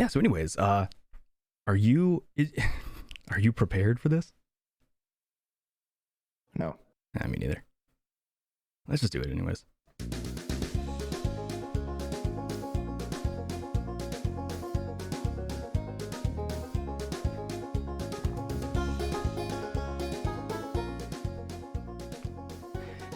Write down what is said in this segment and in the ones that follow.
Yeah. So, anyways, are you are you prepared for this? No. Me neither. Let's just do it anyways.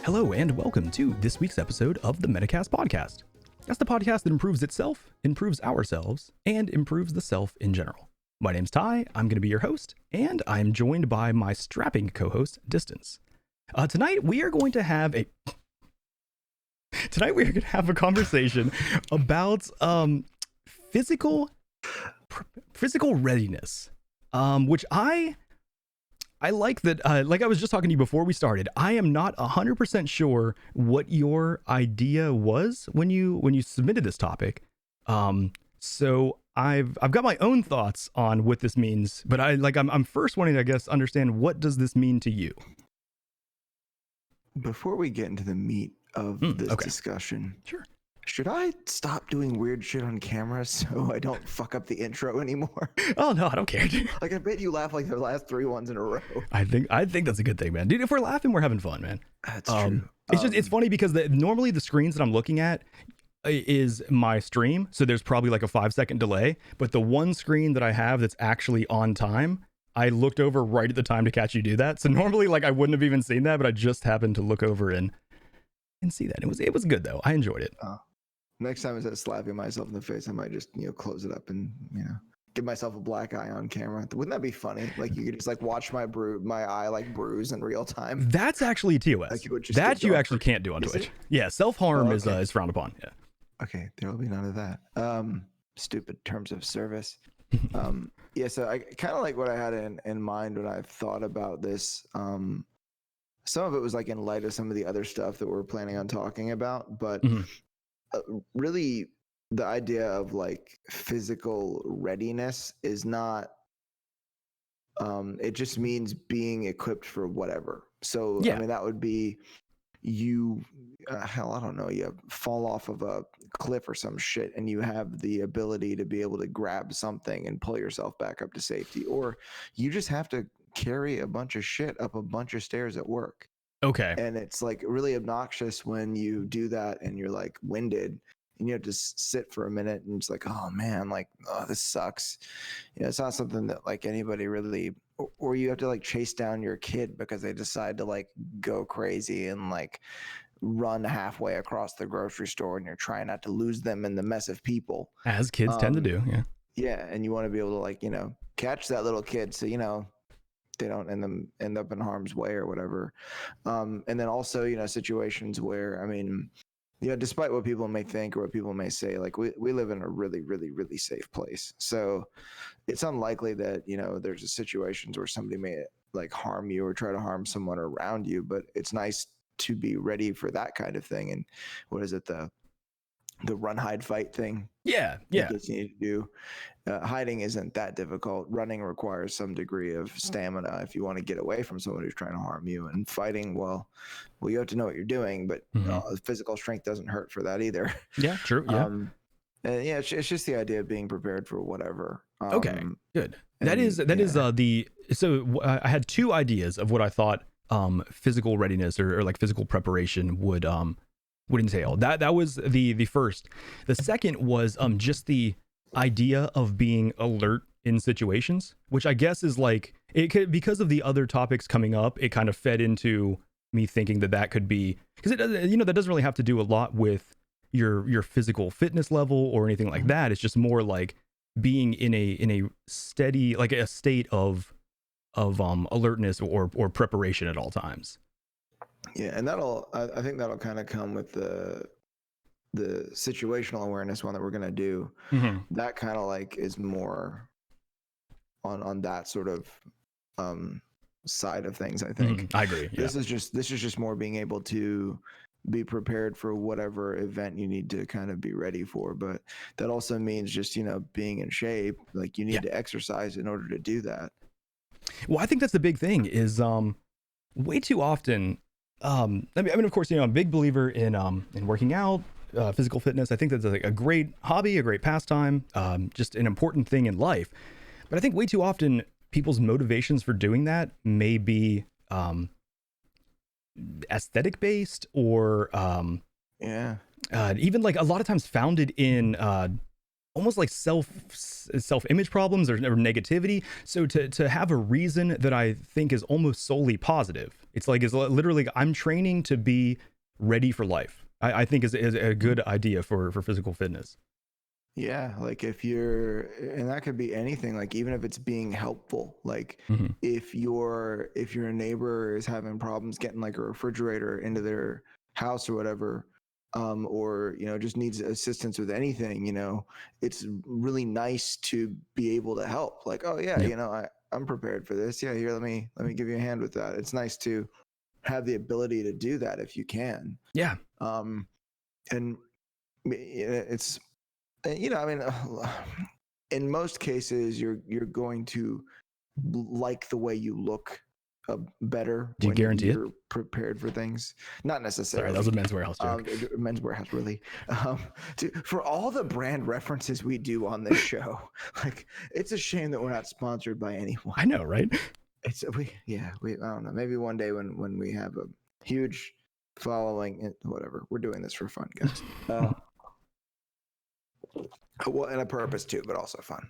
Hello and welcome to this week's episode of the Metacast podcast. That's the podcast that improves itself, improves ourselves, and improves the self in general. My name's Ty, I'm going to be your host, and I'm joined by my strapping co-host, Distance. Tonight we are going to have a conversation about physical readiness, which I like that, like I was just talking to you before we started, I am not 100% sure what your idea was when you submitted this topic. So I've got my own thoughts on what this means, but I'm first wanting to, I guess, understand, what does this mean to you? Before we get into the meat of this discussion, sure. Should I stop doing weird shit on camera so I don't fuck up the intro anymore? Oh no, I don't care, dude. Like, I bet you laugh like the last 3 ones in a row. I think that's a good thing, man. Dude, if we're laughing, we're having fun, man. That's true. It's funny because normally the screens that I'm looking at is my stream, so there's probably like a 5-second delay. But the one screen that I have that's actually on time, I looked over right at the time to catch you do that. So normally, like, I wouldn't have even seen that, but I just happened to look over and see that. It was good though. I enjoyed it. Next time instead of slapping myself in the face, I might just, close it up and, give myself a black eye on camera. Wouldn't that be funny? Like, you could just like watch my eye like bruise in real time. That's actually TOS. Like, that you actually can't do on Twitch. Yeah, self-harm is frowned upon. Yeah. Okay, there will be none of that. Stupid terms of service. Yeah, so I kind of like what I had in mind when I thought about this. Some of it was like in light of some of the other stuff that we're planning on talking about, but really the idea of like physical readiness is not, it just means being equipped for whatever. So, yeah. I mean, that would be you, hell, I don't know, you fall off of a cliff or some shit and you have the ability to be able to grab something and pull yourself back up to safety, or you just have to carry a bunch of shit up a bunch of stairs at work. Okay. And it's like really obnoxious when you do that and you're like winded and you have to sit for a minute and it's like, oh man, like, oh, this sucks. It's not something that like anybody really, or you have to like chase down your kid because they decide to like go crazy and like run halfway across the grocery store and you're trying not to lose them in the mess of people. As kids tend to do. Yeah. Yeah. And you want to be able to like, catch that little kid. So, they don't end up in harm's way or whatever. And then also, situations where, I mean, despite what people may think or what people may say, like we live in a really, really, really safe place. So it's unlikely that, there's situations where somebody may like harm you or try to harm someone around you, but it's nice to be ready for that kind of thing. And what is it? The run, hide, fight thing. Yeah. You need to do. Hiding isn't that difficult. Running requires some degree of stamina if you want to get away from someone who's trying to harm you. And fighting, well, you have to know what you're doing, but physical strength doesn't hurt for that either. Yeah, true. Yeah. And yeah, it's just the idea of being prepared for whatever. Okay, good. So I had two ideas of what I thought physical readiness or like physical preparation would entail. That was the first. The second was just the idea of being alert in situations, which I guess is like, it could, because of the other topics coming up, it kind of fed into me thinking that could be, because it that doesn't really have to do a lot with your physical fitness level or anything like that. It's just more like being in a steady, like a state of alertness or preparation at all times. Yeah, and I think that'll kind of come with the situational awareness one that we're gonna do. That kind of like is more on that sort of side of things, I think. I agree. Yeah. This is just more being able to be prepared for whatever event you need to kind of be ready for. But that also means just, being in shape. Like, you need to exercise in order to do that. Well, I think that's the big thing is way too often. I mean, of course, I'm a big believer in working out, physical fitness. I think that's like a great hobby, a great pastime, just an important thing in life. But I think way too often people's motivations for doing that may be aesthetic based, or even like a lot of times founded in almost like self image problems, or negativity. So to have a reason that I think is almost solely positive, it's literally I'm training to be ready for life. I think is a good idea for physical fitness. Yeah, like and that could be anything, like even if it's being helpful, like if your neighbor is having problems getting like a refrigerator into their house or whatever, or just needs assistance with anything, it's really nice to be able to help. Like, oh yeah, I'm prepared for this. Yeah, here, let me give you a hand with that. It's nice to have the ability to do that if you can. Yeah. And it's I mean, in most cases, you're going to like the way you look better Do you when guarantee you're prepared for things. Not necessarily. Sorry, that was a Men's Warehouse joke. Men's Warehouse, really. For all the brand references we do on this show, like it's a shame that we're not sponsored by anyone. I know, right? I don't know. Maybe one day when we have a huge following, whatever. We're doing this for fun, guys. Well, and a purpose too, but also fun.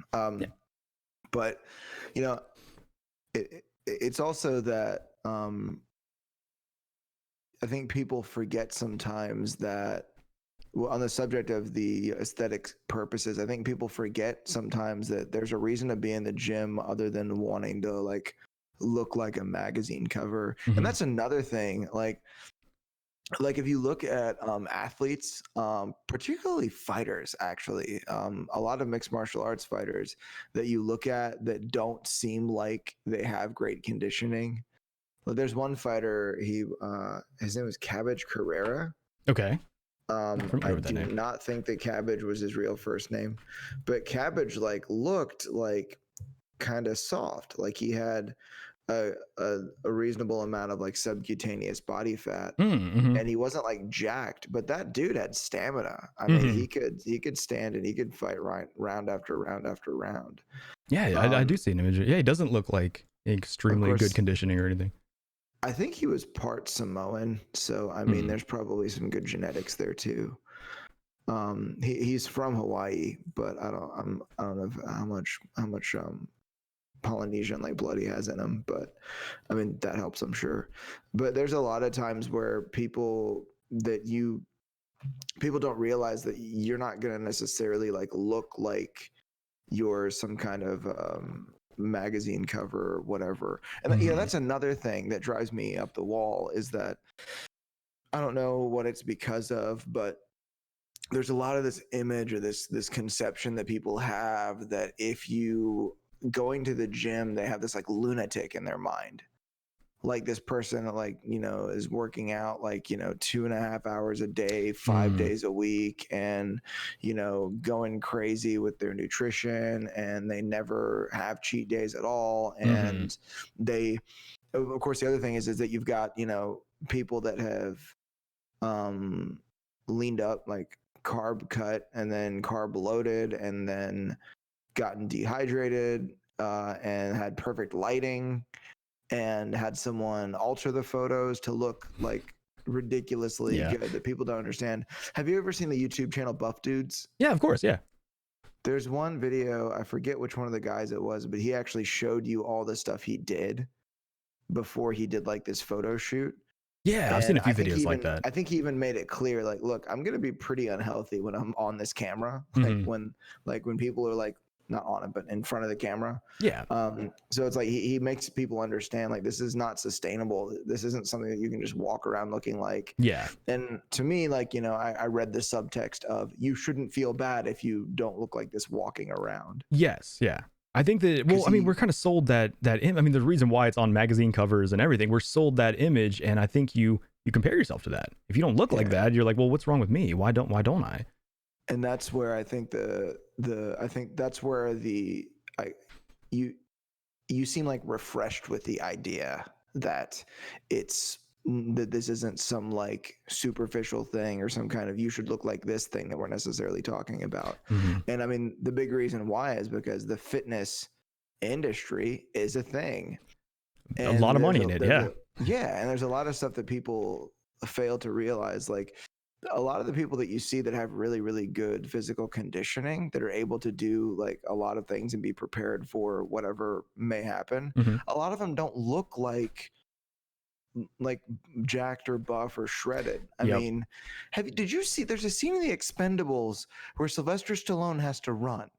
But it's also that I think people forget sometimes that, well, on the subject of the aesthetic purposes, I think people forget sometimes that there's a reason to be in the gym other than wanting to like look like a magazine cover. And that's another thing. Like if you look at athletes, particularly fighters, actually, a lot of mixed martial arts fighters that you look at that don't seem like they have great conditioning. Well, there's one fighter, his name was Cabbage Carrera. Okay. I do not think that Cabbage was his real first name, but Cabbage looked like kind of soft, like he had a reasonable amount of like subcutaneous body fat, and he wasn't like jacked, but that dude had stamina. I mean, he could stand and he could fight round after round after round. Yeah, I do see an image. Yeah, he doesn't look like extremely good conditioning or anything. I think he was part Samoan, so I mean, there's probably some good genetics there too. He's from Hawaii, but I don't know how much Polynesian like blood he has in him, but I mean that helps, I'm sure. But there's a lot of times where people don't realize that you're not going to necessarily like look like you're some kind of magazine cover or whatever. And that's another thing that drives me up the wall, is that I don't know what it's because of, but there's a lot of this image or this conception that people have that if you going to the gym, they have this like lunatic in their mind, like this person like is working out like 2.5 hours a day 5 days a week, and going crazy with their nutrition, and they never have cheat days at all. And they, of course, the other thing is that you've got people that have leaned up, like carb cut and then carb loaded and then gotten dehydrated and had perfect lighting and had someone alter the photos to look like ridiculously good that people don't understand. Have you ever seen the YouTube channel Buff Dudes? Yeah, of course. Yeah. There's one video, I forget which one of the guys it was, but he actually showed you all the stuff he did before he did like this photo shoot. Yeah, I've seen a few videos like that. I think he even made it clear, like, look, I'm gonna be pretty unhealthy when I'm on this camera. Like when people are like not on it, but in front of the camera. Yeah. So it's like he makes people understand, like, this is not sustainable. This isn't something that you can just walk around looking like. Yeah. And to me, like, I read the subtext of you shouldn't feel bad if you don't look like this walking around. Yes. Yeah. I think that, well, I mean, we're kind of sold that I mean, the reason why it's on magazine covers and everything, we're sold that image. And I think you compare yourself to that. If you don't look like that, you're like, well, what's wrong with me? Why don't I? And that's where I think you seem like refreshed with the idea that it's that this isn't some like superficial thing or some kind of you should look like this thing that we're necessarily talking about. Mhm. And I mean, the big reason why is because the fitness industry is a thing. A lot And of money in it. Yeah. yeah, and there's a lot of stuff that people fail to realize. Like a lot of the people that you see that have really, really good physical conditioning that are able to do like a lot of things and be prepared for whatever may happen. Mhm. A lot of them don't look like jacked or buff or shredded. I Yep. mean, did you see there's a scene in the Expendables where Sylvester Stallone has to run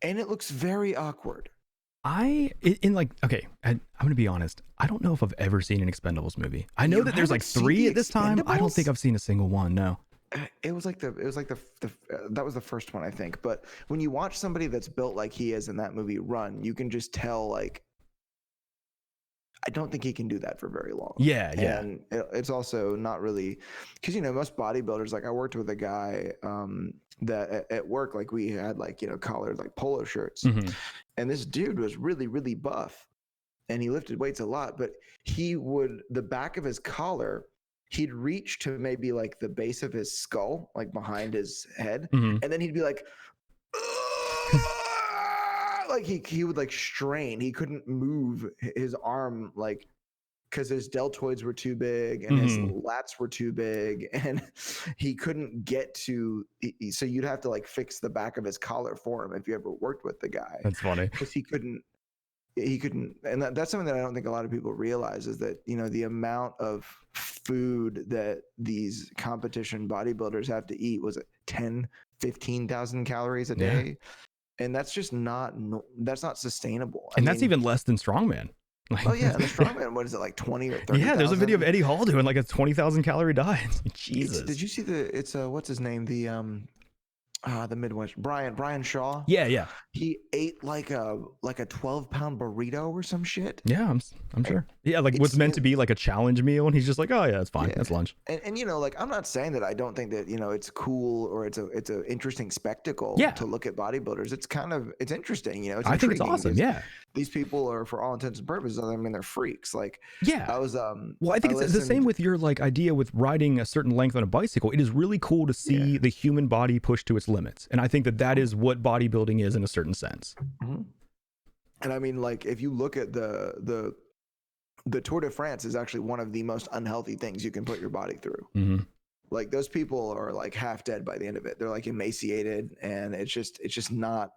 and it looks very awkward. In like, okay, I'm gonna be honest. I don't know if I've ever seen an Expendables movie. I know You that there's like haven't seen 3 The at this time. I don't think Expendables? I've seen a single one. No. It was like that was the first one, I think. But when you watch somebody that's built like he is in that movie Run, you can just tell like I don't think he can do that for very long. Yeah. Yeah. And it's also not really because most bodybuilders, like I worked with a guy that at work, like we had like collared like polo shirts, Mhm. and this dude was really, really buff and he lifted weights a lot, but the back of his collar, he'd reach to maybe like the base of his skull, like behind his head, Mhm. and then he'd be like, like he would like strain. He couldn't move his arm like because his deltoids were too big and his Mhm. lats were too big, and he couldn't get to. So you'd have to like fix the back of his collar for him if you ever worked with the guy, That's funny. because he couldn't. And that's something that I don't think a lot of people realize is that the amount of food that these competition bodybuilders have to eat was 10-15,000 calories a Yeah. day, and that's just that's not sustainable. And that's even less than strongman. Like, oh yeah, and the strongman, what is it, like 20 or 30? yeah, there's a video of Eddie Hall doing like a 20,000 calorie diet. Jesus. Did you see it's what's his name, the Midwest, Brian Shaw? Yeah. Yeah. He ate like a 12-pound burrito or some shit. Yeah. I'm sure. Yeah. Like what's meant to be like a challenge meal. And he's just like, oh yeah, it's fine. Yeah. That's lunch. And like I'm not saying that I don't think that it's cool or it's a interesting spectacle to look at bodybuilders. It's interesting. It's I think it's intriguing awesome. Yeah. these people are, for all intents and purposes, I mean, they're freaks. Like, yeah. I was well, I think it's the same with your like idea with riding a certain length on a bicycle. It is really cool to see the human body pushed to its limits, and I think that is what bodybuilding is in a certain sense. Mm-hmm. And I mean, like, if you look at the Tour de France is actually one of the most unhealthy things you can put your body through. Mm-hmm. Like, those people are like half dead by the end of it. They're like emaciated, and it's not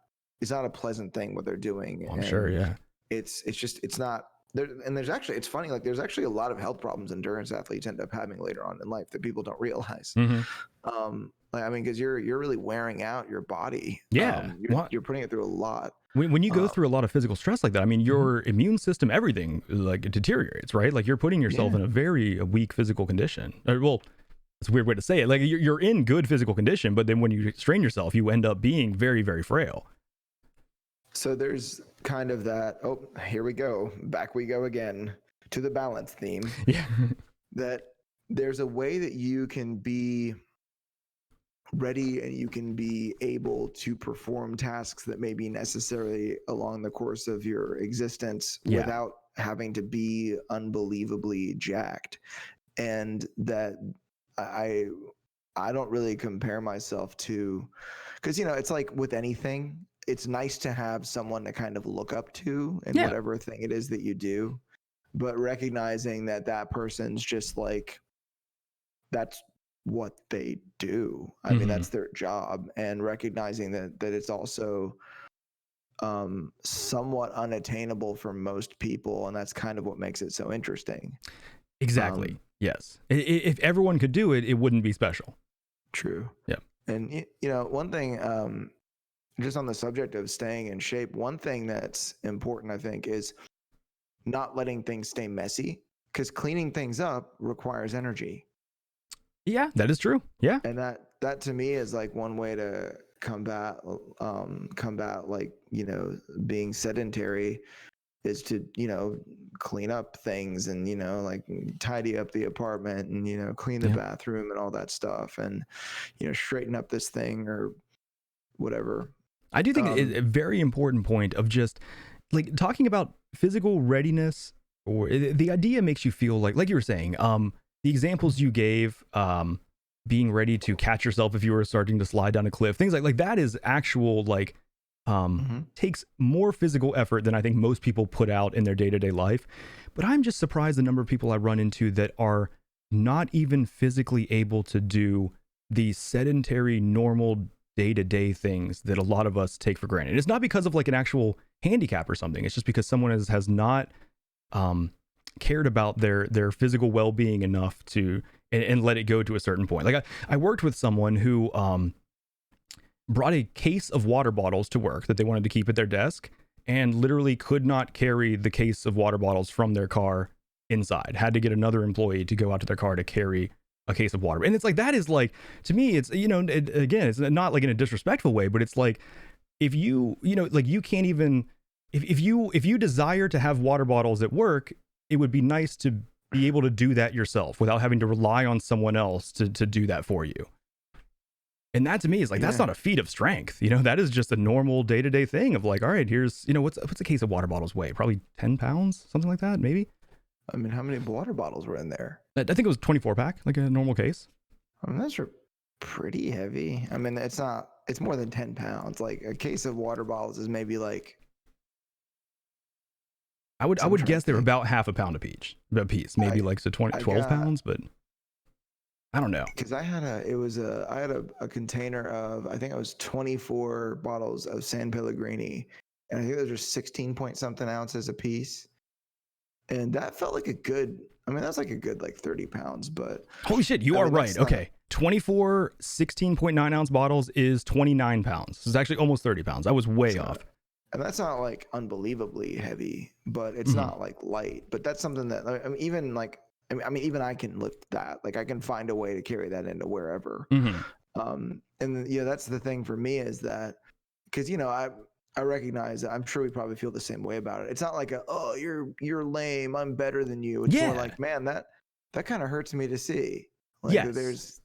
a pleasant thing what they're doing. I'm sure, yeah. It's not there. And it's funny, like there's actually a lot of health problems endurance athletes end up having later on in life that people don't realize. Mm-hmm. Like, I mean, because you're really wearing out your body. Yeah, you're putting it through a lot. When you go through a lot of physical stress like that, I mean, your immune system, everything like it deteriorates, right? Like you're putting yourself in a very weak physical condition. Well, it's a weird way to say it. Like you're in good physical condition, but then when you strain yourself, you end up being very, very frail. So there's kind of that. Oh, here we go. Back we go again to the balance theme. Yeah. That there's a way that you can be ready and you can be able to perform tasks that may be necessary along the course of your existence without having to be unbelievably jacked. And that I don't really compare myself to, because it's like with anything, it's nice to have someone to kind of look up to in whatever thing it is that you do, but recognizing that person's just like, that's what they do. I mean, that's their job, and recognizing that it's also somewhat unattainable for most people, and that's kind of what makes it so interesting. Exactly. Yes. If everyone could do it, it wouldn't be special. True. Yeah. And one thing, just on the subject of staying in shape, one thing that's important, I think, is not letting things stay messy, because cleaning things up requires energy. Yeah, that is true. Yeah. And that to me is like one way to combat like, being sedentary, is to, clean up things and, like tidy up the apartment and, clean the bathroom and all that stuff, and, straighten up this thing or whatever. I do think it's a very important point of just like talking about physical readiness or the idea makes you feel like you were saying, the examples you gave, being ready to catch yourself if you were starting to slide down a cliff, things like that is actual, like, takes more physical effort than I think most people put out in their day-to-day life. But I'm just surprised the number of people I run into that are not even physically able to do the sedentary, normal day-to-day things that a lot of us take for granted. It's not because of like an actual handicap or something. It's just because someone has not cared about their physical well-being enough to and let it go to a certain point. Like I worked with someone who brought a case of water bottles to work that they wanted to keep at their desk, and literally could not carry the case of water bottles from their car inside. Had to get another employee to go out to their car to carry a case of water. And it's like, that is like, to me, it's, again, it's not like in a disrespectful way, but it's like, if you like, you can't even, if you desire to have water bottles at work, it would be nice to be able to do that yourself without having to rely on someone else to do that for you. And that to me is like, that's not a feat of strength. That is just a normal day-to-day thing of like, all right, here's, what's a case of water bottles weigh? Probably 10 pounds, something like that, maybe. I mean, how many water bottles were in there? I think it was 24 pack, like a normal case. I mean, those are pretty heavy. I mean, it's more than 10 pounds. Like a case of water bottles is maybe like, I would guess they were about half a pound a piece, maybe like so 12 pounds, but I don't know. Because I had a container of, I think it was 24 bottles of San Pellegrini, and I think those are 16 point something ounces a piece. And that felt like that's like a good like 30 pounds, but holy shit, you are right. Okay. 24 16.9 ounce bottles is 29 pounds. It's actually almost 30 pounds. I was way off. And that's not like unbelievably heavy, but it's not like light. But that's something that even I can lift that. Like I can find a way to carry that into wherever. And that's the thing for me is that, because I recognize that I'm sure we probably feel the same way about it. It's not like you're lame, I'm better than you. It's more like, man, that kind of hurts me to see. Like there's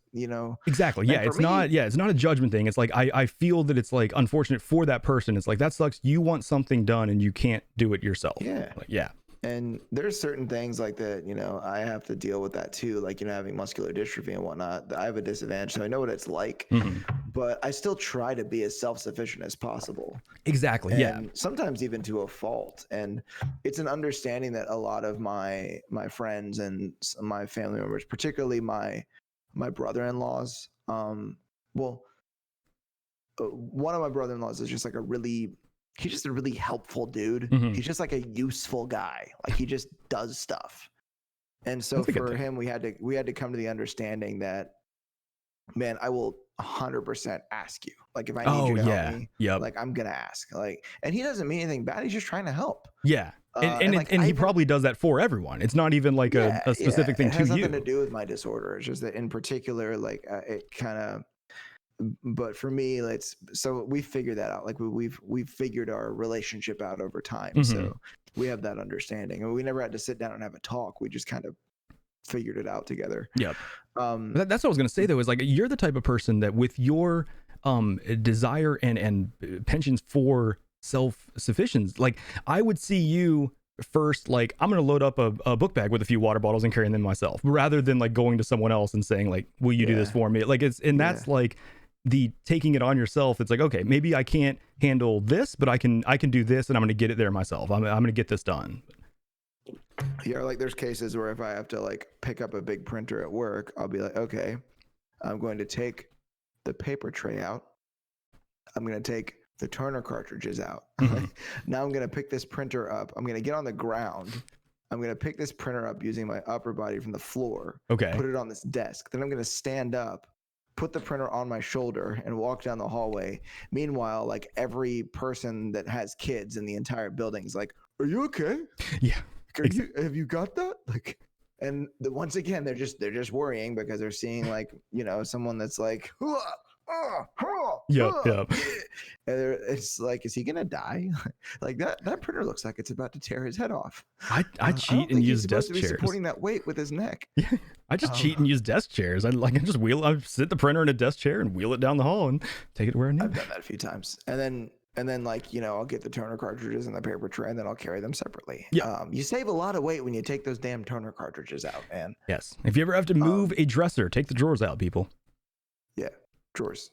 exactly. Yeah. It's not a judgment thing. It's like, I feel that it's like unfortunate for that person. It's like, that sucks. You want something done and you can't do it yourself. Yeah. And there's certain things like that, I have to deal with that too. Like, having muscular dystrophy and whatnot, I have a disadvantage. So I know what it's like, but I still try to be as self-sufficient as possible. Exactly. And sometimes even to a fault. And it's an understanding that a lot of my friends and my family members, particularly my brother-in-laws, one of my brother-in-laws is just like he's just a really helpful dude. He's just like a useful guy. Like he just does stuff. And so for him, we had to come to the understanding that, man, I will 100% ask you. Like if I need you to help me, like I'm going to ask. Like, and he doesn't mean anything bad. He's just trying to help. Yeah. And he probably does that for everyone. It's not even like a specific thing to you. It has nothing to do with my disorder. It's just that in particular, like it kind of, but for me, so we figured that out. Like we've figured our relationship out over time. So we have that understanding, and we never had to sit down and have a talk. We just kind of figured it out together. Yep. That's what I was going to say though, is like, you're the type of person that with your desire and penchant for self-sufficiency, like I would see you first, like, I'm going to load up a book bag with a few water bottles and carry them myself, rather than like going to someone else and saying like, will you do this for me? Like that's like the taking it on yourself. It's like, okay, maybe I can't handle this, but I can do this, and I'm going to get it there myself. I'm going to get this done. Yeah, like there's cases where if I have to like pick up a big printer at work, I'll be like, okay, I'm going to take the paper tray out. I'm going to take the toner cartridges out. Now I'm going to pick this printer up. I'm going to get on the ground. I'm going to pick this printer up using my upper body from the floor. Okay. Put it on this desk. Then I'm going to stand up, put the printer on my shoulder, and walk down the hallway. Meanwhile, like every person that has kids in the entire building is like, are you okay? Yeah. Have you got that? Like, and once again, they're just worrying because they're seeing like, someone that's like, yep. And it's like, is he gonna die? Like that printer looks like it's about to tear his head off. I cheat and use desk chairs. Supporting that weight with his neck. Yeah, I just cheat and use desk chairs. I sit the printer in a desk chair and wheel it down the hall and take it where I need. I've done that a few times, and then And then like, I'll get the toner cartridges in the paper tray and then I'll carry them separately. Yeah. You save a lot of weight when you take those damn toner cartridges out, man. Yes. If you ever have to move a dresser, take the drawers out, people. Yeah. Drawers.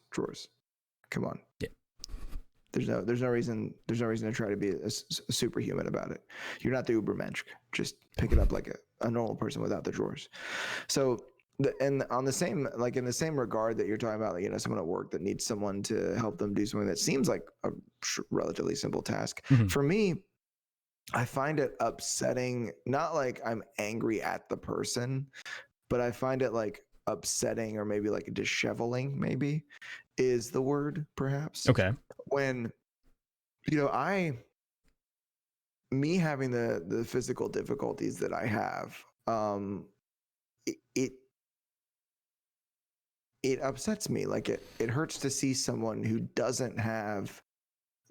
Come on. Yeah. There's no reason to try to be a superhuman about it. You're not the Ubermensch. Just pick it up like a normal person without the drawers. So and on the same, like in the same regard that you're talking about, like, someone at work that needs someone to help them do something that seems like a relatively simple task. Mm-hmm. For me, I find it upsetting, not like I'm angry at the person, but I find it like upsetting or maybe like disheveling, maybe is the word, perhaps. Okay. When, me having the physical difficulties that I have, it upsets me. Like it hurts to see someone who doesn't have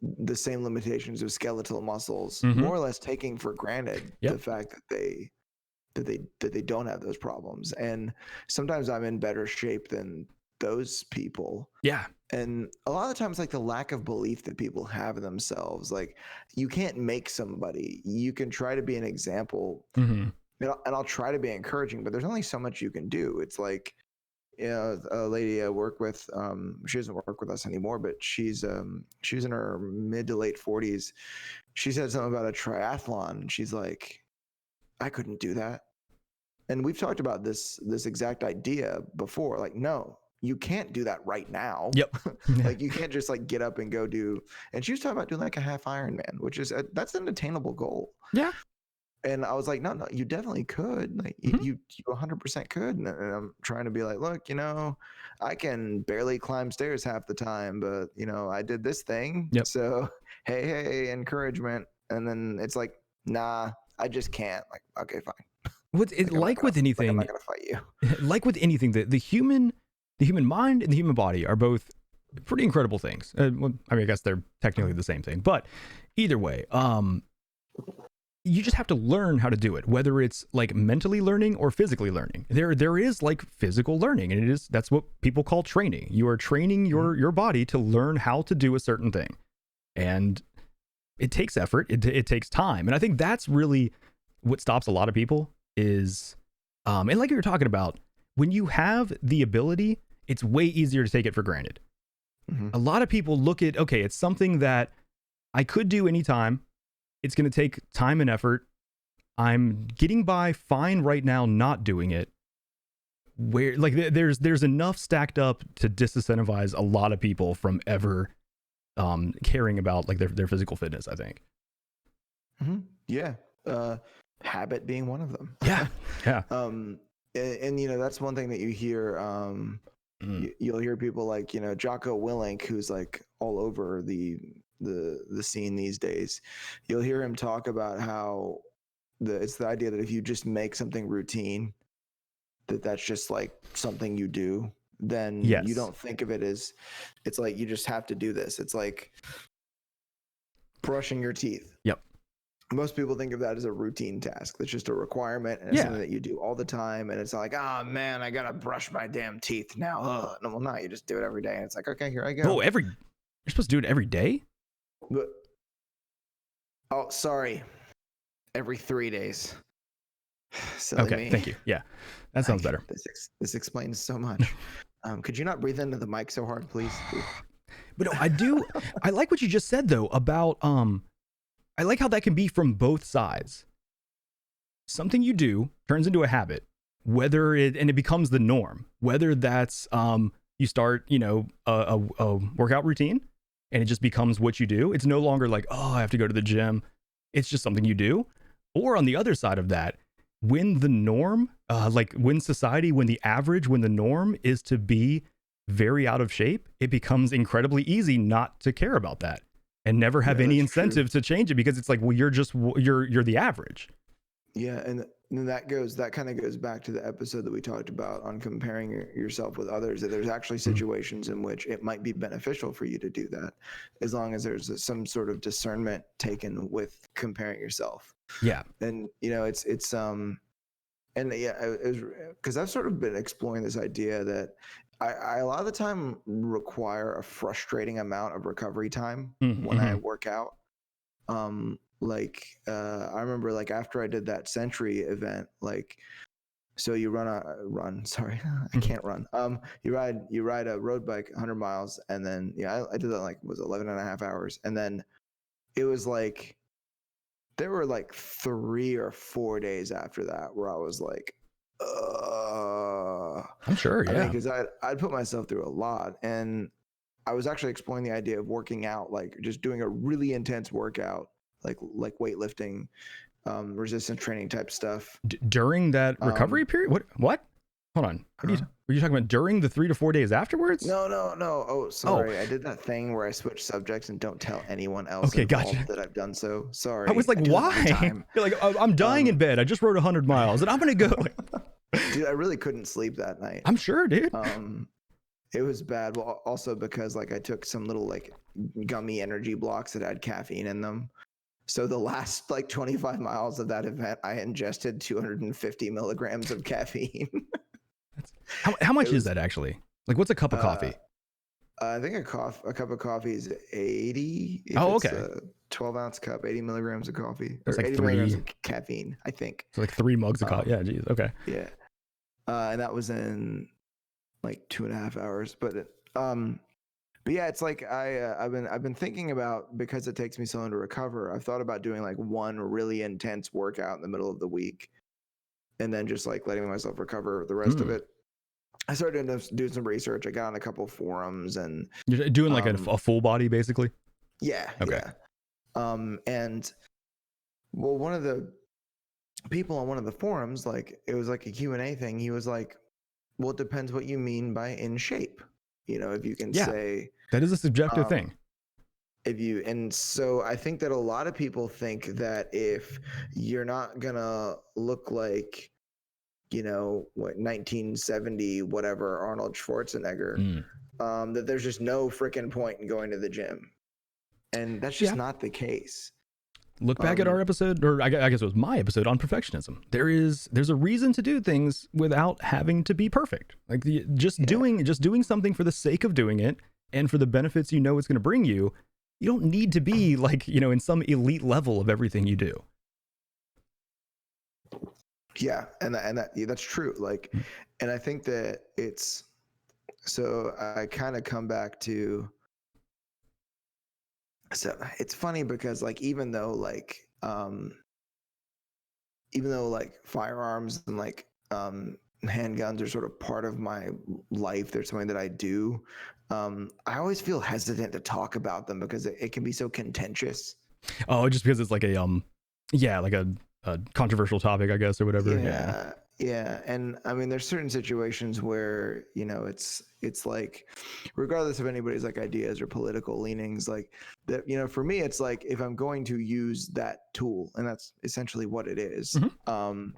the same limitations of skeletal muscles, more or less taking for granted the fact that they don't have those problems. And sometimes I'm in better shape than those people. Yeah. And a lot of the times, like the lack of belief that people have in themselves, like you can't make somebody. You can try to be an example, and I'll try to be encouraging, but there's only so much you can do. It's like, a lady I work with, she doesn't work with us anymore, but she's in her mid to late 40s. She said something about a triathlon. She's like, I couldn't do that. And we've talked about this exact idea before. Like, no, you can't do that right now. Yep. Like you can't just like get up and go do. And she was talking about doing like a half Ironman, which is that's an attainable goal. Yeah. And I was like, no, you definitely could. Like you 100% could. And I'm trying to be like, look, I can barely climb stairs half the time, but I did this thing. Yep. So hey, encouragement. And then it's like, nah, I just can't. Like, okay, fine. What's it like with anything? I'm not gonna fight you. Like with anything, the human mind and the human body are both pretty incredible things. Well, I mean, I guess they're technically the same thing, but either way, you just have to learn how to do it, whether it's like mentally learning or physically learning. There is like physical learning, and that's what people call training. You are training your body to learn how to do a certain thing, and it takes effort. It takes time, and I think that's really what stops a lot of people is, and like you were talking about, when you have the ability, it's way easier to take it for granted. A lot of people look at, okay, it's something that I could do anytime. It's going to take time and effort. I'm getting by fine right now not doing it. Where like there's enough stacked up to disincentivize a lot of people from ever caring about like their physical fitness, I think. Yeah. Habit being one of them. Yeah. And that's one thing that you hear. You'll hear people like Jocko Willink, who's like all over the scene these days. You'll hear him talk about how it's the idea that if you just make something routine, that's just like something you do, then you don't think of it as, it's like you just have to do this. It's like brushing your teeth. Yep. Most people think of that as a routine task. That's just a requirement, and it's something that you do all the time. And it's not like, oh man, I gotta brush my damn teeth now. No, well, not. You just do it every day, and it's like, okay, here I go. Oh, you're supposed to do it every day? But sorry, every 3 days. Silly okay, me. thank you. Yeah, that sounds better. This explains so much. Could you not breathe into the mic so hard, please? But no, I like what you just said though about I like how that can be from both sides. Something you do turns into a habit, and it becomes the norm. Whether that's you start a workout routine, and it just becomes what you do. It's no longer like, oh, I have to go to the gym. It's just something you do. Or on the other side of that, when the norm, when the norm is to be very out of shape, it becomes incredibly easy not to care about that and never have any incentive to change it, because it's like, well, you're the average. Yeah. And that kind of goes back to the episode that we talked about on comparing yourself with others, that there's actually situations in which it might be beneficial for you to do that, as long as there's some sort of discernment taken with comparing yourself. Yeah. And it's and yeah, it was because I've sort of been exploring this idea that I a lot of the time require a frustrating amount of recovery time Mm, when I mhm. work out. I remember like after I did that Century event, like so you run, sorry, I Mhm. can't run. You ride a road bike 100 miles, and then I did that like was 11 and a half hours, and then it was like there were like 3 or 4 days after that where I was like, I'm sure, I mean, yeah. because I'd put myself through a lot, and I was actually exploring the idea of working out, like just doing a really intense workout, like weightlifting, resistance training type stuff. During that recovery Um, period? What? Hold on. huh? Were you talking about during the 3 to 4 days afterwards? No. Oh, Oh, sorry. I did that thing where I switch subjects and don't tell anyone else okay, involved gotcha. that I've done so. I was Sorry. like, I do that all the why? time. You're like, I'm dying in Um, bed. I just rode 100 miles and I'm going to go. dude, I really couldn't sleep that night. I'm sure, dude. Um, it was bad. Well, also because like I took some little like gummy energy blocks that had caffeine in them. So the last like 25 miles of that event, I ingested 250 milligrams of caffeine. How much It is was that actually? Like, what's a cup of uh, coffee? I think a cup of coffee is 80 if Oh, it's okay. a 12-ounce cup, 80 milligrams of coffee It's or like 80 milligrams of caffeine, I think. like 3 mugs of coffee. Um, Yeah, geez. Okay. yeah, and that was in like 2.5 hours. But yeah, it's like I've been thinking about, because it takes me so long to recover. I've thought about doing like one really intense workout in the middle of the week, and then just like letting myself recover the rest of Mm. it. I started to do some research. I got on a couple of forums, and You're doing like um, a full body, basically? yeah, Okay. yeah. And well, one of the people on one of the forums, like it was like a Q&A thing. He was like, "Well, it depends what you mean by in shape. If you can Yeah, say, that is a subjective um, thing. if you." And so I think that a lot of people think that if you're not gonna look like, what 1970 whatever Arnold Schwarzenegger, Mm. that there's just no freaking point in going to the gym, and that's just Yeah. not the case. Look back at Um, our episode, or I guess it was my episode on perfectionism. There's a reason to do things without having to be perfect. Like just yeah, doing something for the sake of doing it and for the benefits you know it's going to bring you. You don't need to be like, in some elite level of everything you do. yeah, yeah, that's true. Like, and I think that so I kind of come back to. So it's funny because like even though like firearms and like handguns are sort of part of my life, they're something that I do. I always feel hesitant to talk about them because it can be so contentious. Oh, just because it's like yeah, like a controversial topic, I guess, or whatever. Yeah. Yeah, and I mean, there's certain situations where it's like, regardless of anybody's like ideas or political leanings, like that. For me, it's like if I'm going to use that tool, and that's essentially what it is. Mhm.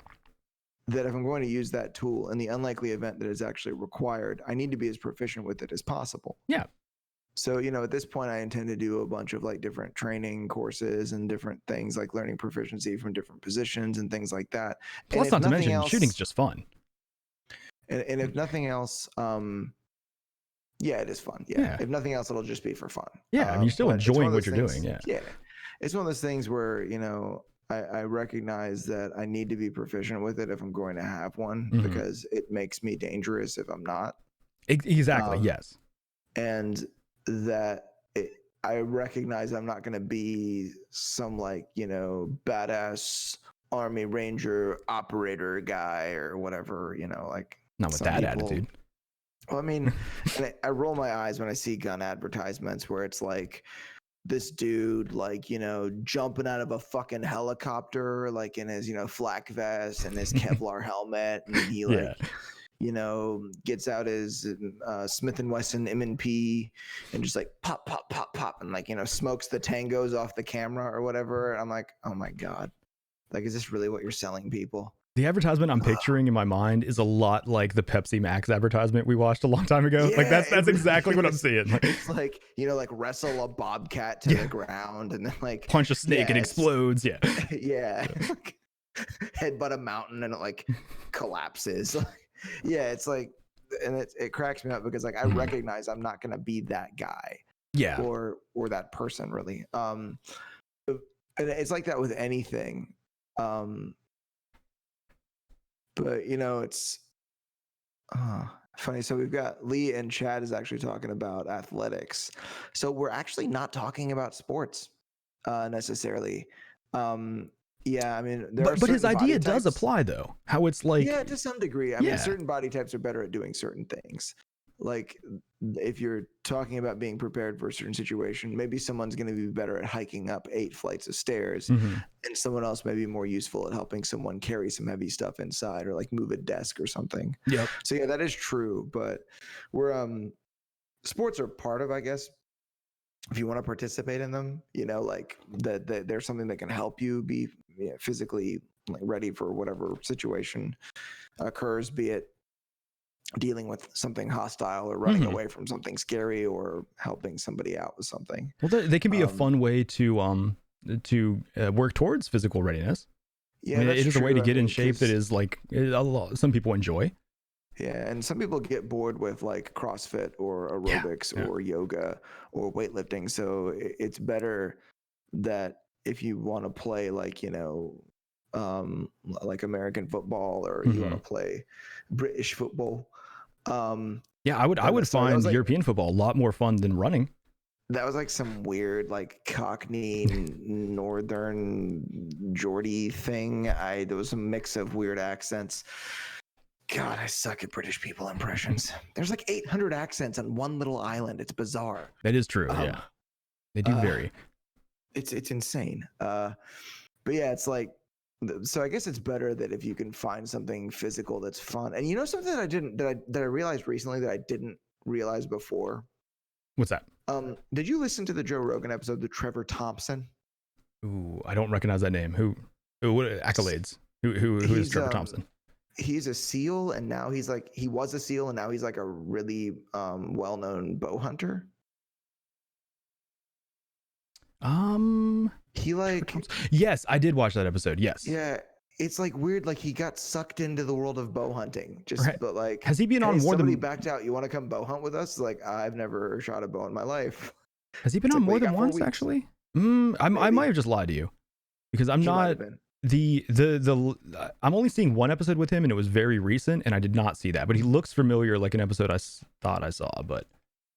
That if I'm going to use that tool in the unlikely event that it's actually required, I need to be as proficient with it as possible. Yeah. So, at this point, I intend to do a bunch of like different training courses and different things, like learning proficiency from different positions and things like that. And Plus, if not to nothing mention, shooting's else, just fun. and if nothing else, yeah, it is fun. Yeah. Yeah. If nothing else, it'll just be for fun. Yeah. I mean, you're still But it's one enjoying of what those you're things. doing. Yeah. Yeah. It's one of those things where, I recognize that I need to be proficient with it if I'm going to have one, Mhm. because it makes me dangerous if I'm not. Exactly. Um, Yes. and that I recognize I'm not going to be some like, badass Army Ranger operator guy or whatever, like Not with some that people. attitude. Well, I mean, and I roll my eyes when I see gun advertisements where it's like this dude, like, jumping out of a fucking helicopter, like in his, flak vest and his Kevlar helmet. And he Yeah. gets out his Smith & Wesson M&P and just like pop, pop, pop, pop. And like, smokes the tangos off the camera or whatever. And I'm like, oh my God, like, is this really what you're selling people? The advertisement I'm picturing in my mind is a lot like the Pepsi Max advertisement we watched a long time ago. Yeah, Like that's really exactly what I'm is. seeing. Like, It's like, like wrestle a bobcat to the ground and then like punch a snake, it explodes. Yeah. yeah. Headbutt a mountain and it like collapses. Yeah, it's like and it cracks me up because like I Mhm. recognize I'm not gonna be that guy Yeah. or that person really. And it's like that with anything. But you know, it's funny. So we've got Lee and Chad is actually talking about athletics. So we're actually not talking about sports necessarily. Yeah, I mean, there are But his certain body idea does types. apply though. How it's like, Yeah, to some degree. I mean, yeah. certain body types are better at doing certain things. Like if you're talking about being prepared for a certain situation, maybe someone's going to be better at hiking up 8 flights of stairs, Mhm. and someone else may be more useful at helping someone carry some heavy stuff inside or like move a desk or something. Yep. So yeah, that is true. But we're sports are part of, I guess, if you want to participate in them, you know, like that there's something that can help you be physically like ready for whatever situation occurs, be it dealing with something hostile or running Mhm. away from something scary or helping somebody out with something. Well, they can be a Um, fun way to work towards physical readiness. I yeah, mean, that's it is a way to true. I get in mean, shape that because is like a lot, some people enjoy. yeah, and some people get bored with like CrossFit or Yeah. aerobics Yeah. or yoga or weightlifting. So it's better that if you want to play like, you know, like American football or you want Mhm. to play British football. Yeah, I would Sorry, that was find like European football a lot more fun than running. some weird like Cockney Northern Geordie thing. There was a mix of weird accents. God, I suck at British people impressions. There's like 800 accents on one little island. It's bizarre. That is true. Um, Yeah, they do uh, vary. it's insane. But yeah, it's like, so I guess it's better that if you can find something physical that's fun. And you know something that I realized recently that I didn't realize before. What's that? Did you listen to the Joe Rogan episode with Trevor Thompson? Ooh, I don't recognize that name. Who what accolades? Who is He's Trevor Thompson? he's a SEAL, and now he was a SEAL, and now he's like a really well-known bow hunter. He Trevor like Thompson. Yes, I did watch that episode. Yes. yeah, it's like weird. Like he got sucked into the world of bow hunting, but like, Has he been hey, on more somebody than backed out. You want to come bow hunt with us? Like I've never shot a bow in my life. Has he been It's on like, well, more you than got 4 once weeks. actually? I might Maybe have just lied to you because I'm he might not have been. the I'm only seeing one episode with him and it was very recent and I did not see that. But he looks familiar like an episode thought I saw, but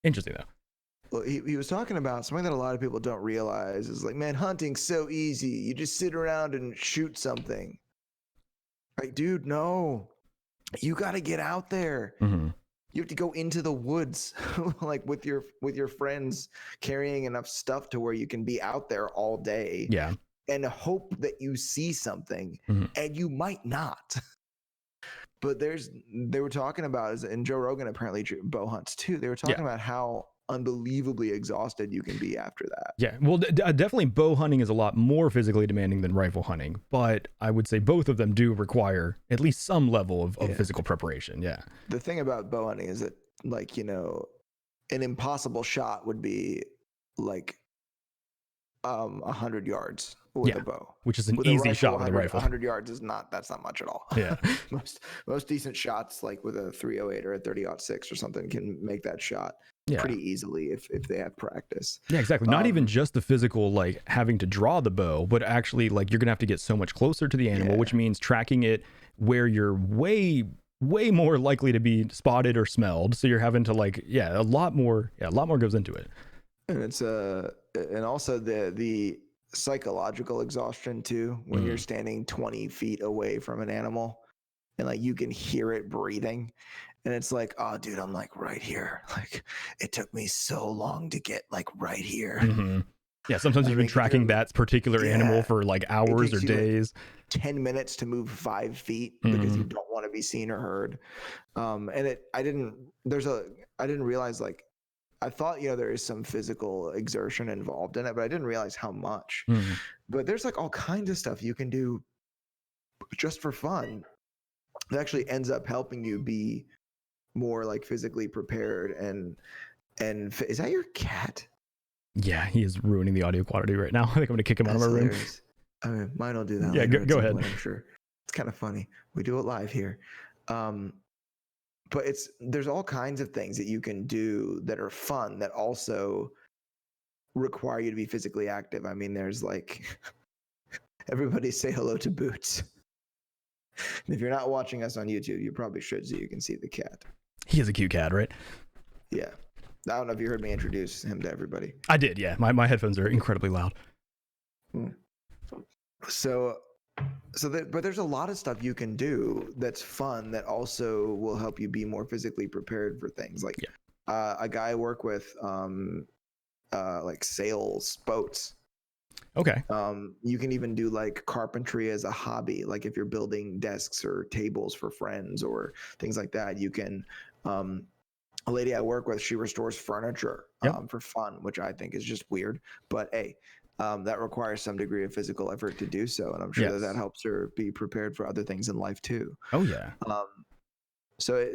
interesting though. Well, he was talking about something that a lot of people don't realize is like, man, hunting's so easy. You just sit around and shoot something. Like, dude, no, you got to get out there. Mm-hmm. You have to go into the woods, like with your friends, carrying enough stuff to where you can be out there all day Yeah. and hope that you see something, Mm-hmm. and you might not. But they were talking about, and Joe Rogan apparently bow hunts too. They were talking about how unbelievably exhausted you can be after that. Yeah, well, definitely bow hunting is a lot more physically demanding than rifle hunting, but I would say both of them do require at least some level of Yeah. physical preparation. Yeah. The thing about bow hunting is that, like, you know, an impossible shot would be like 100 yards with Yeah, a bow. which is an With easy shot with a rifle. 100 yards is that's not much at all. Yeah. most decent shots, like with a 308 or a 30-06 or something, can make that shot Yeah. pretty easily if they have practice. Yeah, exactly. Not even just the physical, like having to draw the bow, but actually, like you're gonna have to get so much closer to the animal, which means tracking it where you're way more likely to be spotted or smelled. So you're having to a lot more goes into it. And it's and also the psychological exhaustion too, when you're standing 20 feet away from an animal and like you can hear it breathing, and it's like, oh dude, I'm like right here. Like it took me so long to get like right here. Mm-hmm. Yeah, sometimes you've been Like, tracking that particular animal for like hours or days. 10 minutes to move 5 feet because you don't want to be seen or heard. And I didn't realize, like, I thought, you know, there is some physical exertion involved in it, but I didn't realize how much. But there's like all kinds of stuff you can do just for fun that actually ends up helping you be more like physically prepared. And is that your cat? Yeah, he is ruining the audio quality right now. I think I'm gonna kick him out of my room. I mean, mine will do that. Yeah, go ahead. Point, I'm sure it's kind of funny. We do it live here. but there's all kinds of things that you can do that are fun that also require you to be physically active. I mean, there's like everybody say hello to Boots. If you're not watching us on YouTube, you probably should, so you can see the cat. He is a cute cat, right? Yeah. I don't know if you heard me introduce him to everybody. I did, yeah. My headphones are incredibly loud. But there's a lot of stuff you can do that's fun that also will help you be more physically prepared for things. Like a guy I work with, like sails boats. Okay. You can even do like carpentry as a hobby. Like if you're building desks or tables for friends or things like that, you can. A lady I work with, she restores furniture for fun, which I think is just weird. But hey, that requires some degree of physical effort to do so, and I'm sure that helps her be prepared for other things in life too. Oh yeah. So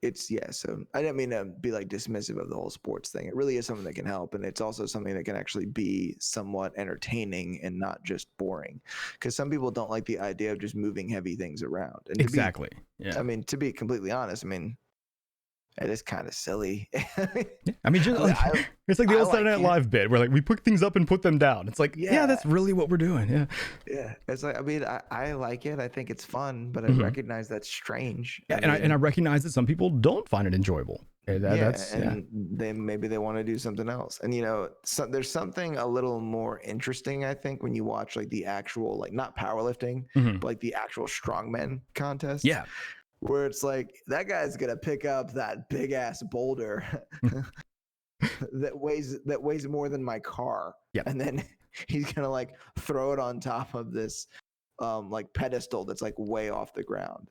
it's So I didn't mean to be like dismissive of the whole sports thing. It really is something that can help, and it's also something that can actually be somewhat entertaining and not just boring. Because some people don't like the idea of just moving heavy things around. And exactly. I mean, to be completely honest, I mean, it is kind of silly. I mean, just like, it's like the old Saturday Night Live bit where like we pick things up and put them down. It's like, yeah, that's really what we're doing. Yeah. Yeah. It's like, I mean, I like it. I think it's fun, but I recognize that's strange. Yeah. And I recognize that some people don't find it enjoyable. Maybe they want to do something else. And, you know, there's something a little more interesting, I think, when you watch like the actual, like not powerlifting, but like the actual strongman contest. Yeah. Where it's like that guy's gonna pick up that big ass boulder that weighs more than my car, and then he's gonna like throw it on top of this like pedestal that's like way off the ground,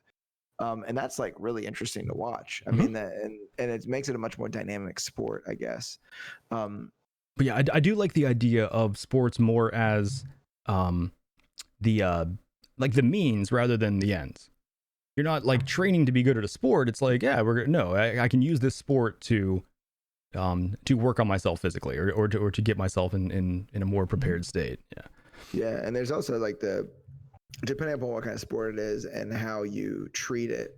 and that's like really interesting to watch. I mean that, and it makes it a much more dynamic sport, I guess. But yeah, I do like the idea of sports more as the like the means rather than the ends. You're not like training to be good at a sport. It's like, I can use this sport to work on myself physically or to get myself in a more prepared state. Yeah. Yeah. And there's also like depending upon what kind of sport it is and how you treat it,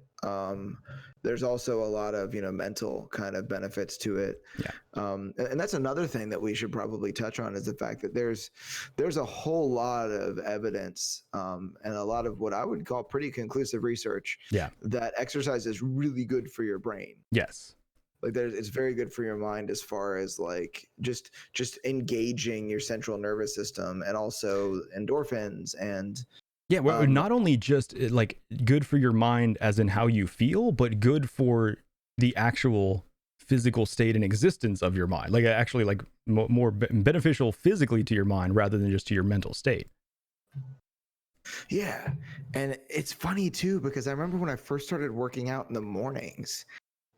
there's also a lot of, you know, mental kind of benefits to it. Yeah. And that's another thing that we should probably touch on is the fact that there's a whole lot of evidence and a lot of what I would call pretty conclusive research that exercise is really good for your brain. Yes. Like it's very good for your mind as far as like just engaging your central nervous system and also endorphins and well, not only just like good for your mind as in how you feel, but good for the actual physical state and existence of your mind. Like actually like more beneficial physically to your mind rather than just to your mental state. Yeah. And it's funny too, because I remember when I first started working out in the mornings,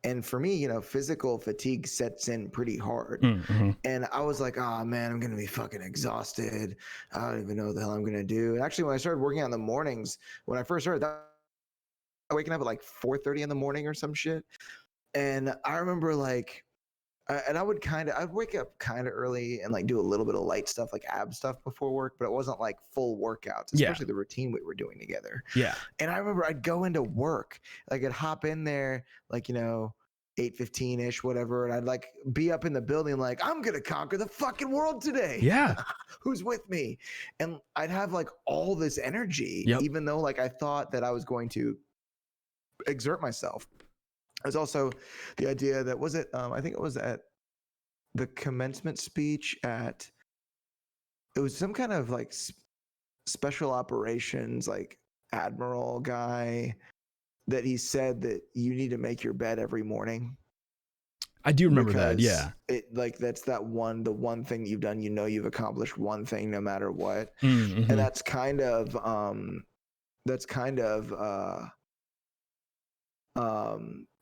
and for me, you know, physical fatigue sets in pretty hard. And I was like, oh man, I'm going to be fucking exhausted. I don't even know what the hell I'm going to do. And actually, when I started working out in the mornings, when I first started waking up at like 4:30 in the morning or some shit. And I remember like, and I'd wake up kind of early and like do a little bit of light stuff, like ab stuff before work, but it wasn't like full workouts, especially the routine we were doing together. Yeah. And I remember I'd go into work, like I'd hop in there, like, you know, 8:15 ish, whatever. And I'd like be up in the building, like, I'm going to conquer the fucking world today. Yeah. Who's with me? And I'd have like all this energy, even though like I thought that I was going to exert myself. There's also the idea that I think it was at the commencement speech it was some kind of like special operations, like admiral guy, that he said that you need to make your bed every morning. I do remember that. Yeah. It like, that's the one thing you've done, you know, you've accomplished one thing no matter what. And that's kind of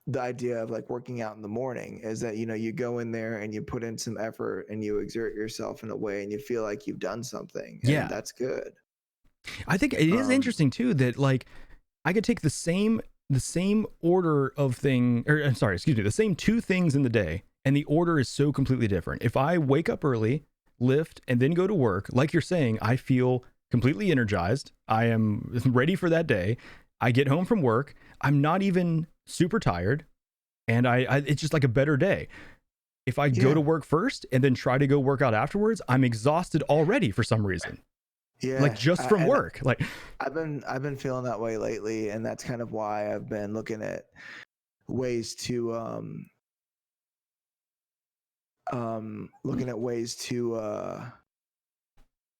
the idea of like working out in the morning is that, you know, you go in there and you put in some effort and you exert yourself in a way and you feel like you've done something. And that's good. I think it is interesting too that like I could take the same order of the same two things in the day, and the order is so completely different. If I wake up early, lift, and then go to work, like you're saying, I feel completely energized. I am ready for that day. I get home from work. I'm not even super tired. and I it's just like a better day. If I go to work first and then try to go work out afterwards, I'm exhausted already for some reason. Yeah, like just from work. Like I've been feeling that way lately, and that's kind of why I've been looking at ways to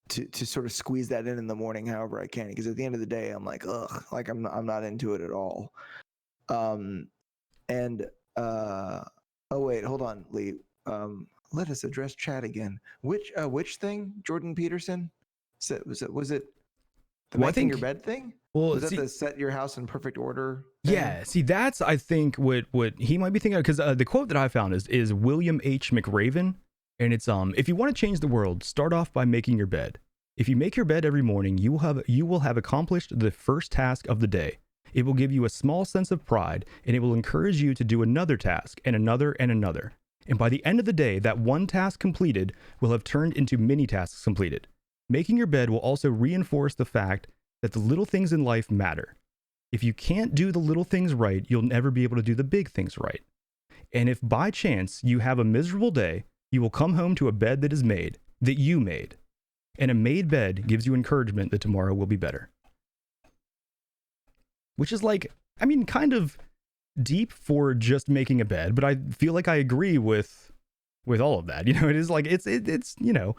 to sort of squeeze that in the morning however I can, because at the end of the day I'm like, ugh, like I'm not into it at all. And oh wait, hold on, Lee. Let us address chat again. Which thing, Jordan Peterson? Was it the making your bed thing? Well, was that the set your house in perfect order thing? Yeah, see, that's I think what he might be thinking of, because the quote that I found is William H. McRaven, and it's if you want to change the world, start off by making your bed. If you make your bed every morning, you will have accomplished the first task of the day. It will give you a small sense of pride, and it will encourage you to do another task and another and another. And by the end of the day, that one task completed will have turned into many tasks completed. Making your bed will also reinforce the fact that the little things in life matter. If you can't do the little things right, you'll never be able to do the big things right. And if by chance you have a miserable day, you will come home to a bed that is made, that you made. And a made bed gives you encouragement that tomorrow will be better. Which is like, I mean, kind of deep for just making a bed, but I feel like I agree with all of that. You know, it is like, it's you know,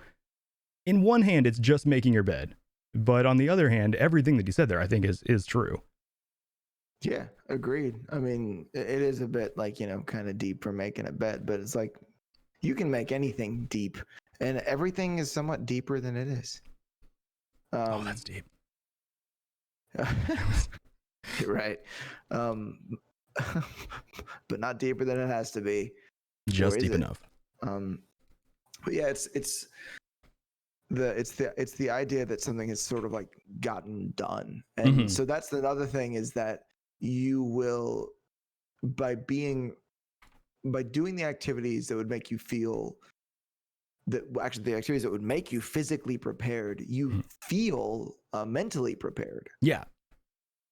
in one hand, it's just making your bed. But on the other hand, everything that you said there, I think is true. Yeah, agreed. I mean, it is a bit like, you know, kind of deep for making a bed, but it's like you can make anything deep, and everything is somewhat deeper than it is. Oh, that's deep. Right. But not deeper than it has to be. Just deep enough. But yeah, it's the idea that something has sort of like gotten done. And so that's another thing, is that you will, by doing the activities that would make you feel that, actually the activities that would make you physically prepared, you feel mentally prepared. Yeah.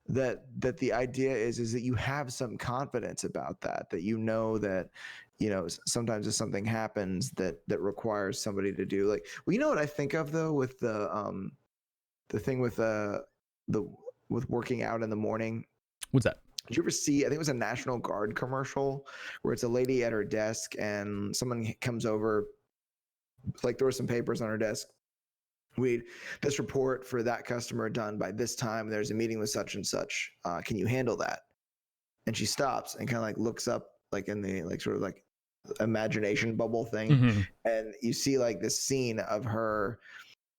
That the idea is that you have some confidence about that you know that, you know, sometimes if something happens that requires somebody to do, like, well, you know what I think of though with the thing with with working out in the morning. What's that? Did you ever see, I think it was a National Guard commercial where it's a lady at her desk and someone comes over, like throws some papers on her desk. This report for that customer done by this time. There's a meeting with such and such. Can you handle that? And she stops and kind of like looks up, like in the like sort of like imagination bubble thing, and you see like this scene of her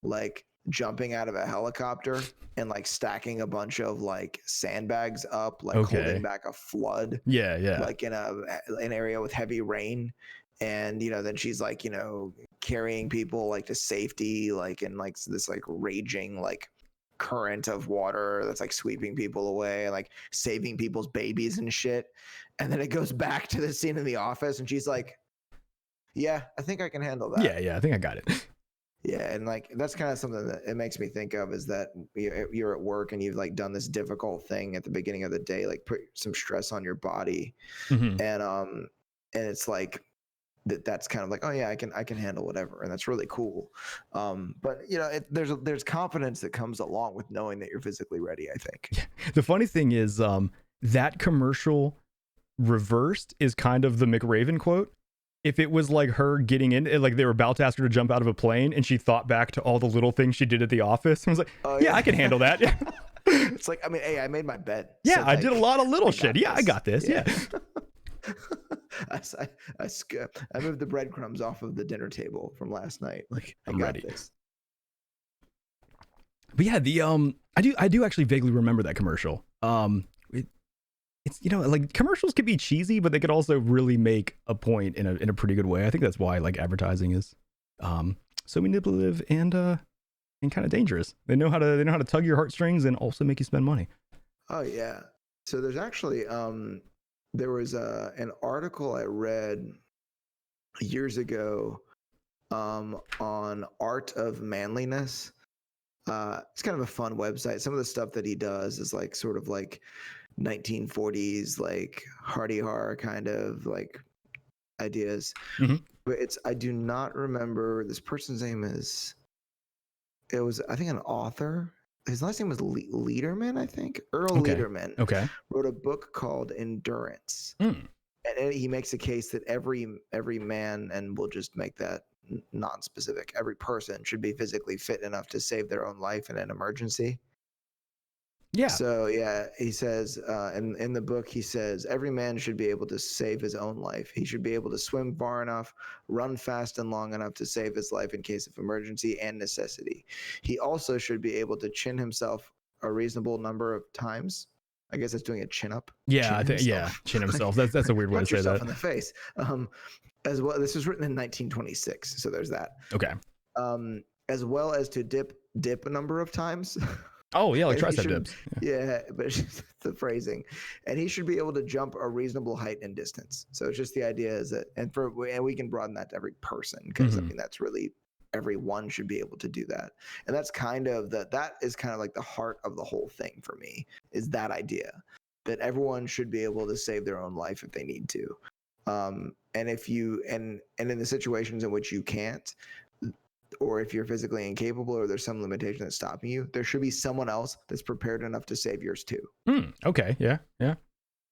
like jumping out of a helicopter and like stacking a bunch of like sandbags up, like holding back a flood. Yeah. Like in an area with heavy rain. And, you know, then she's like, you know, carrying people like to safety, like in like this like raging like current of water that's like sweeping people away, like saving people's babies and shit. And then it goes back to the scene in the office and she's like, yeah, I think I can handle that. Yeah, I think I got it. Yeah, and like that's kind of something that it makes me think of, is that you're at work and you've like done this difficult thing at the beginning of the day, like put some stress on your body. And it's like that's kind of like, oh yeah, I can handle whatever, and that's really cool. But you know, there's confidence that comes along with knowing that you're physically ready, I think. The funny thing is, that commercial reversed is kind of the McRaven quote. If it was like her getting in, like they were about to ask her to jump out of a plane, and she thought back to all the little things she did at the office, and was like, yeah, I can handle that. Yeah. It's like, I mean, hey, I made my bed. Yeah, so I did a lot of little shit. Yeah, I got this. Yeah. I moved the breadcrumbs off of the dinner table from last night. Like, I'm ready. This. But yeah, the I do actually vaguely remember that commercial. It's, you know, like commercials could be cheesy, but they could also really make a point in a pretty good way. I think that's why like advertising is so manipulative and kind of dangerous. They know how to tug your heartstrings and also make you spend money. Oh yeah. So there's actually there was an article I read years ago on Art of Manliness. It's kind of a fun website. Some of the stuff that he does is like sort of like 1940s like hardy horror kind of like ideas. Mhm. But I do not remember this person's name is. It was, I think, an author. His last name was Lederman, I think. Earl Okay. Lederman Okay. wrote a book called Endurance. Mm. And he makes a case that every man, and we'll just make that non-specific, every person should be physically fit enough to save their own life in an emergency. Yeah. So yeah, he says in the book, he says every man should be able to save his own life. He should be able to swim far enough, run fast and long enough to save his life in case of emergency and necessity. He also should be able to chin himself a reasonable number of times. I guess that's doing a chin up. Yeah, I think chin himself. That's a weird way to say that. In the face. As well, this was written in 1926, so there's that. Okay. As well as to dip a number of times. Oh yeah, like tricep dips. Yeah, but it's just the phrasing, and he should be able to jump a reasonable height and distance. So it's just the idea is that, and we can broaden that to every person because I mean that's really everyone should be able to do that, and that's kind of that is kind of like the heart of the whole thing for me is that idea that everyone should be able to save their own life if they need to, and if you and in the situations in which you can't. Or if you're physically incapable or there's some limitation that's stopping you, there should be someone else that's prepared enough to save yours too. Okay. Yeah.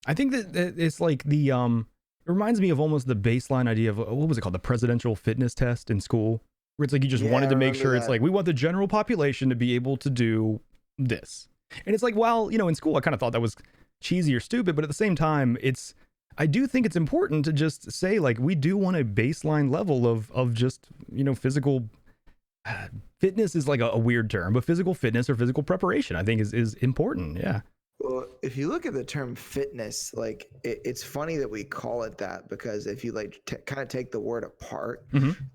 I think that it's like the it reminds me of almost the baseline idea of what was it called? The presidential fitness test in school, where it's like you just wanted to make sure that. It's like we want the general population to be able to do this. And it's like, well, in school I kind of thought that was cheesy or stupid, but at the same time, I do think it's important to just say like we do want a baseline level of just, physical fitness is like a weird term, but physical fitness or physical preparation I think is important. Yeah. Well, if you look at the term fitness, like it's funny that we call it that because if you like kind of take the word apart,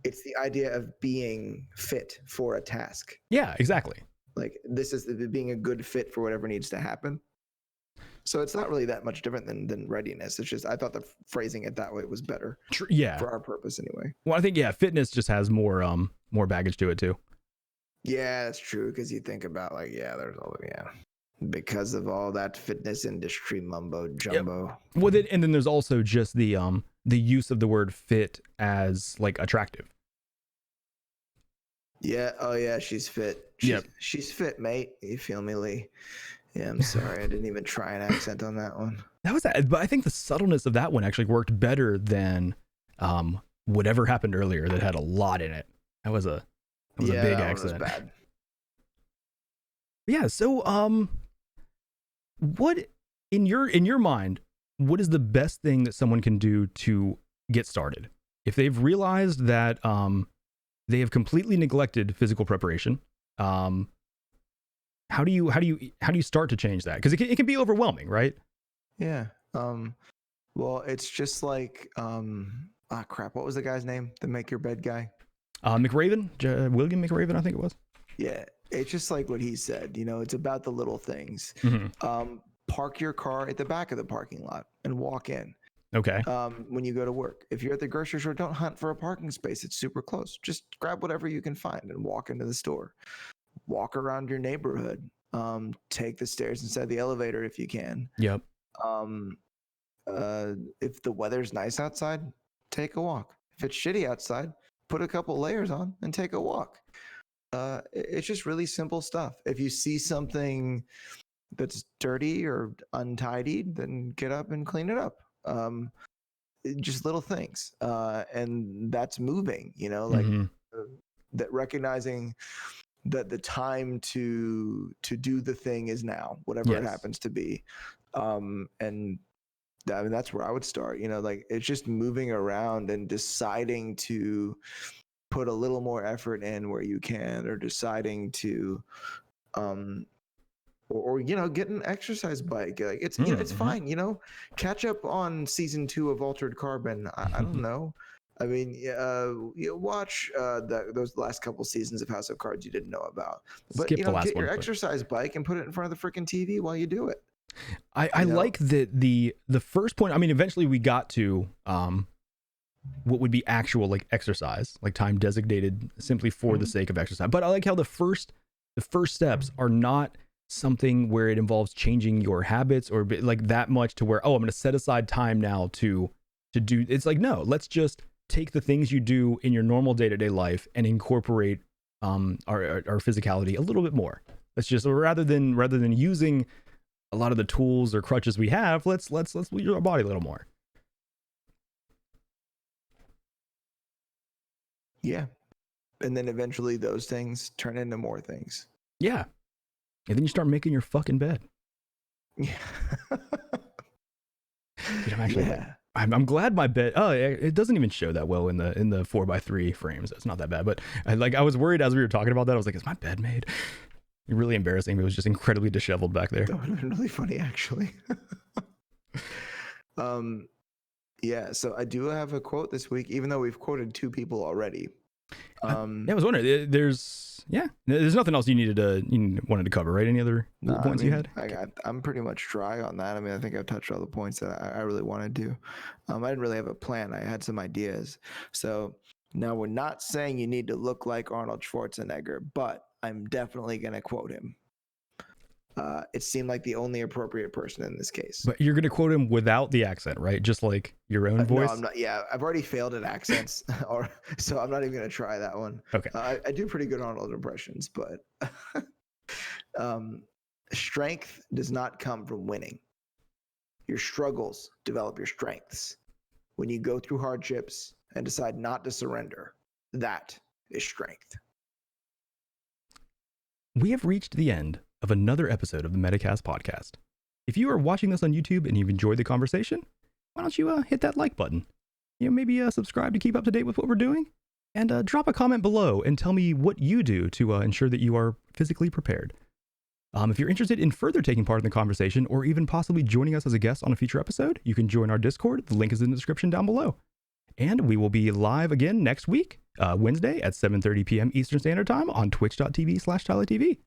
it's the idea of being fit for a task. Yeah, exactly. Like this is being a good fit for whatever needs to happen. So it's not really that much different than readiness. It's just I thought the phrasing it that way was better. Yeah. For our purpose anyway. Well, I think fitness just has more baggage to it too. Yeah, that's true because you think about like there's all because of all that fitness industry mumbo jumbo. Yep. Well, and then there's also just the use of the word fit as like attractive. Yeah. Oh yeah, she's fit. She's fit, mate. You feel me, Lee? Yeah, I'm sorry. I didn't even try an accent on that one. But I think the subtleness of that one actually worked better than whatever happened earlier that had a lot in it. That was a big accent. Was bad. Yeah. So, what in your mind, what is the best thing that someone can do to get started if they've realized that they have completely neglected physical preparation? How do you start to change that? Because it can be overwhelming, right? Yeah. Well, it's just like crap. What was the guy's name? The make your bed guy. McRaven, William McRaven, I think it was. Yeah, it's just like what he said. It's about the little things. Park your car at the back of the parking lot and walk in. Okay. When you go to work, if you're at the grocery store, don't hunt for a parking space. It's super close. Just grab whatever you can find and walk into the store. Walk around your neighborhood. Take the stairs instead of the elevator if you can. Yep. If the weather's nice outside, take a walk. If it's shitty outside, put a couple layers on and take a walk. It's just really simple stuff. If you see something that's dirty or untidy, then get up and clean it up. Just little things. And that's moving, that recognizing that the time to do the thing is now, whatever it happens to be. And I mean, that's where I would start, like it's just moving around and deciding to put a little more effort in where you can, or deciding to, or get an exercise bike. Like it's, it's fine, catch up on season 2 of Altered Carbon. I don't know. I mean, watch those last couple seasons of House of Cards you didn't know about. But Skip the last get one, your exercise bike and put it in front of the freaking TV while you do it. I like that the first point. I mean, eventually we got to what would be actual like exercise, like time designated simply for the sake of exercise. But I like how the first steps are not something where it involves changing your habits or like that much to where, oh, I'm going to set aside time now to do. It's like, no, let's just take the things you do in your normal day-to-day life and incorporate our physicality a little bit more. Let's just, rather than using a lot of the tools or crutches we have, let's use our body a little more. Yeah. And then eventually those things turn into more things. Yeah. And then you start making your fucking bed. Yeah. Dude, I'm glad my bed. Oh, it doesn't even show that well in the 4x3 frames. It's not that bad, but I was worried as we were talking about that. I was like, is my bed made? Really embarrassing. It was just incredibly disheveled back there. That would have been really funny, actually. Yeah. So I do have a quote this week, even though we've quoted 2 people already. I was wondering. There's nothing else you wanted to cover, right? Any other points you had? I'm pretty much dry on that. I mean, I think I've touched all the points that I really wanted to. I didn't really have a plan. I had some ideas. So now we're not saying you need to look like Arnold Schwarzenegger, but I'm definitely going to quote him. It seemed like the only appropriate person in this case. But you're going to quote him without the accent, right? Just like your own voice? No, I'm not. Yeah, I've already failed at accents, so I'm not even going to try that one. Okay. I do pretty good Arnold impressions, but strength does not come from winning. Your struggles develop your strengths. When you go through hardships and decide not to surrender, that is strength. We have reached the end of another episode of the Metacast podcast. If you are watching this on YouTube and you've enjoyed the conversation, why don't you hit that like button? Maybe subscribe to keep up to date with what we're doing, and drop a comment below and tell me what you do to ensure that you are physically prepared. If you're interested in further taking part in the conversation or even possibly joining us as a guest on a future episode, you can join our Discord. The link is in the description down below. And we will be live again next week, Wednesday at 7:30 p.m. Eastern Standard Time on twitch.tv/TylerTV.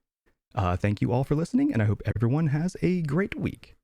Thank you all for listening, and I hope everyone has a great week.